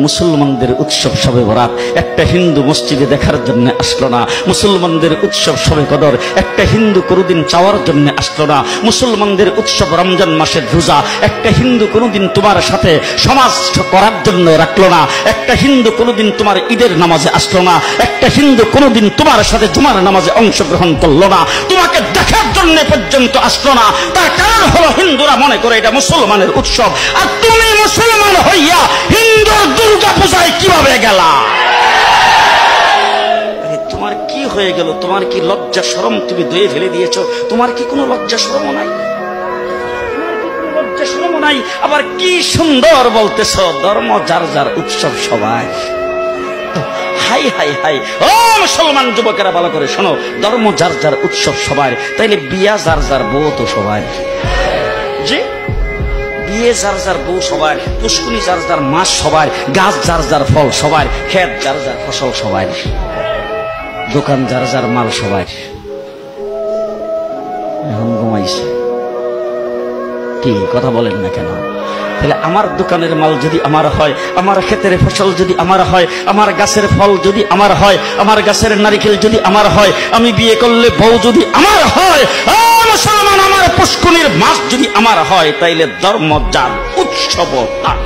মুসলমানদের উৎসব শবে বরাত একটা হিন্দু মসজিদে দেখার জন্য আসলো না। মুসলমানদের উৎসব শবে কদর একটা হিন্দু কোনোদিন চাওয়ার জন্য আসলো না। মুসলমানদের উৎসব রমজান মাসের রোজা একটা হিন্দু কোনোদিন তোমার সাথে সমাজ করার জন্য রাখলো না। একটা হিন্দু কোনোদিন তোমার ঈদের নামাজে আসলো না। একটা হিন্দু কোনোদিন তোমার সাথে জুমার নামাজে অংশগ্রহণ করলো না। তোমাকে দেখার জন্য পর্যন্ত আসলো না। তার কারণ হলো হিন্দুরা মনে করে এটা মুসলমানের উৎসব, আর তুমি মুসলমান হইয়া হিন্দুর দুর্গা পূজায় কিভাবে গেলা? তোমার কি হয়ে গেল? তোমার কি লজ্জা শরম তুমি ধুয়ে ফেলে দিয়েছো? তোমার কি কোনো লজ্জা শরম নাই? লজ্জা শরম নাই? আবার কি সুন্দর বলতেছ, ধর্ম যার যার উৎসব সবাই। হাই হাই হাই, ও মুসলমান যুবকেরা ভালো করে শোনো, ধর্ম যার যার উৎসব সবাই, তাইলে বিয়া যার যার বউ তো সবাই। জি, বিয়ে যার যার বউ সবার, পুষ্কুনি যার যার মাস সবার, গাছ যার যার ফল সবার, ক্ষেত যার যার ফসল সবার, দোকান যার যার মাল সবার। এখন ঘুমাইছে কি কথা বলেন না কেন? তাহলে আমার দোকানের মাল যদি আমার হয়, আমার ক্ষেতের ফসল যদি আমার হয়, আমার গাছের ফল যদি আমার হয়, আমার গাছের নারিকেল যদি আমার হয়, আমি বিয়ে করলে বউ যদি আমার হয়, মুসলমান আমার পুষ্কুনির মাছ যদি আমার হয়, তাইলে ধর্ম যার উৎসব তার।